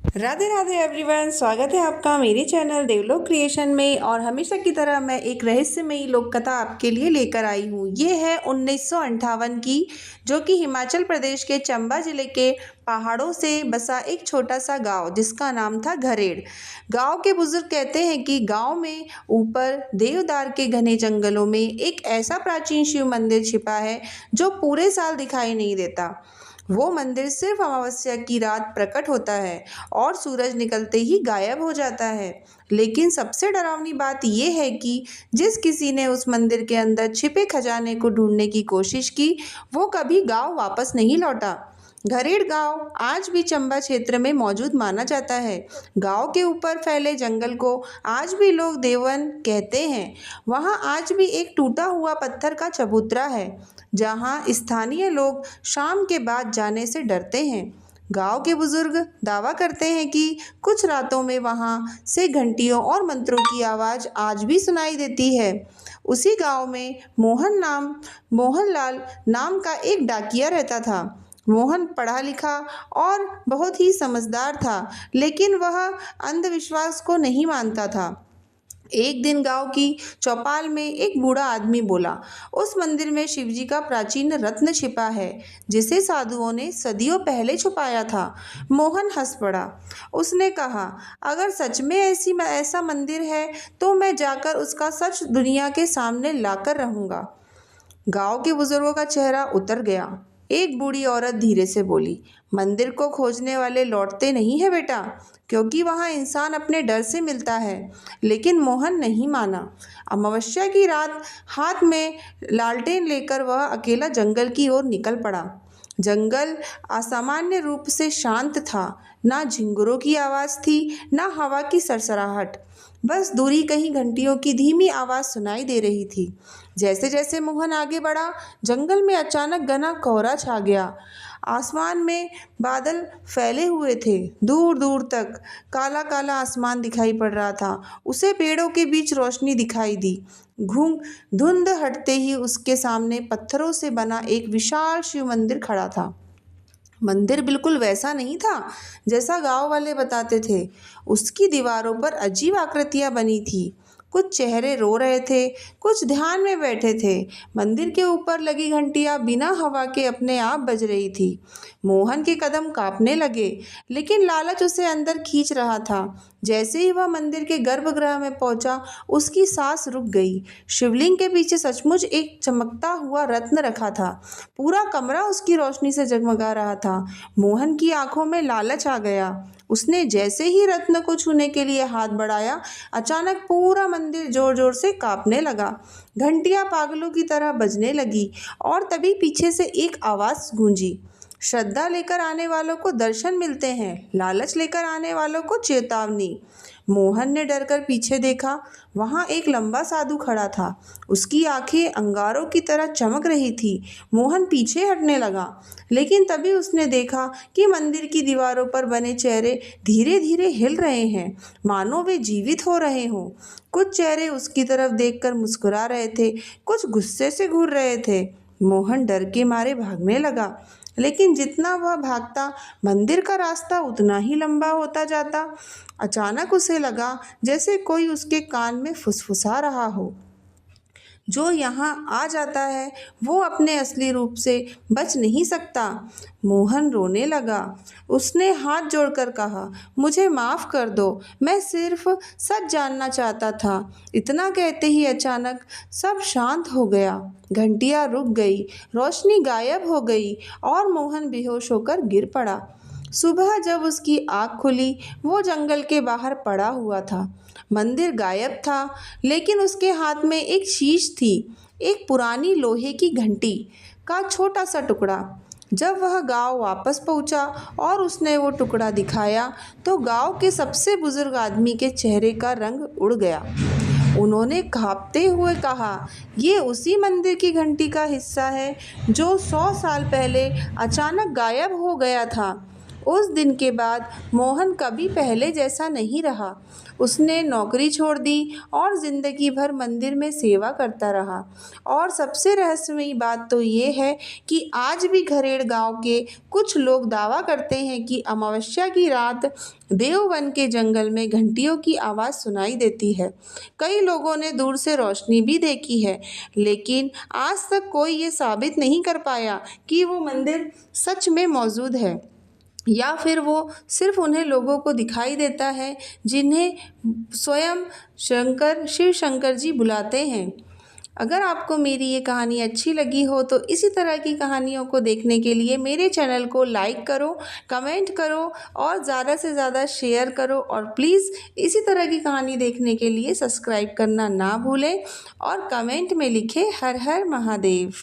Radhe Radhe everyone, स्वागत है आपका मेरे चैनल देवलोक क्रिएशन में। और हमेशा की तरह मैं एक रहस्यमयी लोक कथा आपके लिए लेकर आई हूँ। ये है 1958 की, जो कि हिमाचल प्रदेश के चंबा जिले के पहाड़ों से बसा एक छोटा सा गांव जिसका नाम था घरेड़। गांव के बुजुर्ग कहते हैं कि गांव में ऊपर देवदार के घने जंगलों में एक ऐसा प्राचीन शिव मंदिर छिपा है जो पूरे साल दिखाई नहीं देता। वो मंदिर सिर्फ अमावस्या की रात प्रकट होता है और सूरज निकलते ही गायब हो जाता है। लेकिन सबसे डरावनी बात यह है कि जिस किसी ने उस मंदिर के अंदर छिपे खजाने को ढूंढने की कोशिश की, वो कभी गांव वापस नहीं लौटा। घरेड़ गांव आज भी चंबा क्षेत्र में मौजूद माना जाता है। गांव के ऊपर फैले जंगल को आज भी लोग देवन कहते हैं। वहां आज भी एक टूटा हुआ पत्थर का चबूतरा है, जहां स्थानीय लोग शाम के बाद जाने से डरते हैं। गांव के बुजुर्ग दावा करते हैं कि कुछ रातों में वहां से घंटियों और मंत्रों की आवाज़ आज भी सुनाई देती है। उसी गांव में मोहनलाल नाम का एक डाकिया रहता था। मोहन पढ़ा लिखा और बहुत ही समझदार था, लेकिन वह अंधविश्वास को नहीं मानता था। एक दिन गांव की चौपाल में एक बूढ़ा आदमी बोला, उस मंदिर में शिवजी का प्राचीन रत्न छिपा है, जिसे साधुओं ने सदियों पहले छुपाया था। मोहन हंस पड़ा। उसने कहा, अगर सच में ऐसा मंदिर है तो मैं जाकर उसका सच दुनिया के सामने लाकर रहूंगा। गांव के बुजुर्गों का चेहरा उतर गया। एक बूढ़ी औरत धीरे से बोली, मंदिर को खोजने वाले लौटते नहीं है बेटा, क्योंकि वहाँ इंसान अपने डर से मिलता है। लेकिन मोहन नहीं माना। अमावस्या की रात हाथ में लालटेन लेकर वह अकेला जंगल की ओर निकल पड़ा। जंगल असामान्य रूप से शांत था। ना झिंगुरों की आवाज़ थी, ना हवा की सरसराहट। बस दूरी कहीं घंटियों की धीमी आवाज़ सुनाई दे रही थी। जैसे जैसे मोहन आगे बढ़ा, जंगल में अचानक घना कोहरा छा गया। आसमान में बादल फैले हुए थे। दूर दूर तक काला काला आसमान दिखाई पड़ रहा था। उसे पेड़ों के बीच रोशनी दिखाई दी। धुंध हटते ही उसके सामने पत्थरों से बना एक विशाल शिव मंदिर खड़ा था। मंदिर बिल्कुल वैसा नहीं था जैसा गांव वाले बताते थे। उसकी दीवारों पर अजीब आकृतियां बनी थी। कुछ चेहरे रो रहे थे, कुछ ध्यान में बैठे थे। मंदिर के ऊपर लगी घंटियां बिना हवा के अपने आप बज रही थी। मोहन के कदम कांपने लगे, लेकिन लालच उसे अंदर खींच रहा था। जैसे ही वह मंदिर के गर्भगृह में पहुंचा, उसकी सांस रुक गई। शिवलिंग के पीछे सचमुच एक चमकता हुआ रत्न रखा था। पूरा कमरा उसकी रोशनी से जगमगा रहा था। मोहन की आंखों में लालच आ गया। उसने जैसे ही रत्न को छूने के लिए हाथ बढ़ाया, अचानक पूरा मंदिर जोर जोर से कांपने लगा। घंटियां पागलों की तरह बजने लगी और तभी पीछे से एक आवाज़ गूंजी, श्रद्धा लेकर आने वालों को दर्शन मिलते हैं, लालच लेकर आने वालों को चेतावनी। मोहन ने डरकर पीछे देखा। वहां एक लंबा साधु खड़ा था। उसकी आंखें अंगारों की तरह चमक रही थी। मोहन पीछे हटने लगा, लेकिन तभी उसने देखा कि मंदिर की दीवारों पर बने चेहरे धीरे धीरे हिल रहे हैं, मानो वे जीवित हो रहे हों। कुछ चेहरे उसकी तरफ देखकर मुस्कुरा रहे थे, कुछ गुस्से से घूर रहे थे। मोहन डर के मारे भागने लगा, लेकिन जितना वह भागता, मंदिर का रास्ता उतना ही लंबा होता जाता। अचानक उसे लगा जैसे कोई उसके कान में फुसफुसा रहा हो, जो यहाँ आ जाता है वो अपने असली रूप से बच नहीं सकता। मोहन रोने लगा। उसने हाथ जोड़कर कहा, मुझे माफ़ कर दो, मैं सिर्फ सच जानना चाहता था। इतना कहते ही अचानक सब शांत हो गया। घंटियाँ रुक गई, रोशनी गायब हो गई और मोहन बेहोश होकर गिर पड़ा। सुबह जब उसकी आँख खुली, वो जंगल के बाहर पड़ा हुआ था। मंदिर गायब था, लेकिन उसके हाथ में एक शीश थी, एक पुरानी लोहे की घंटी का छोटा सा टुकड़ा। जब वह गांव वापस पहुंचा और उसने वो टुकड़ा दिखाया, तो गांव के सबसे बुजुर्ग आदमी के चेहरे का रंग उड़ गया। उन्होंने कांपते हुए कहा, ये उसी मंदिर की घंटी का हिस्सा है जो 100 साल पहले अचानक गायब हो गया था। उस दिन के बाद मोहन कभी पहले जैसा नहीं रहा। उसने नौकरी छोड़ दी और ज़िंदगी भर मंदिर में सेवा करता रहा। और सबसे रहस्यमयी बात तो ये है कि आज भी घरेड़ गांव के कुछ लोग दावा करते हैं कि अमावस्या की रात देववन के जंगल में घंटियों की आवाज़ सुनाई देती है। कई लोगों ने दूर से रोशनी भी देखी है, लेकिन आज तक कोई ये साबित नहीं कर पाया कि वो मंदिर सच में मौजूद है या फिर वो सिर्फ उन्हें लोगों को दिखाई देता है जिन्हें स्वयं शिव शंकर जी बुलाते हैं। अगर आपको मेरी ये कहानी अच्छी लगी हो तो इसी तरह की कहानियों को देखने के लिए मेरे चैनल को लाइक करो, कमेंट करो और ज़्यादा से ज़्यादा शेयर करो और प्लीज़ इसी तरह की कहानी देखने के लिए सब्सक्राइब करना ना भूलें और कमेंट में लिखें हर हर महादेव।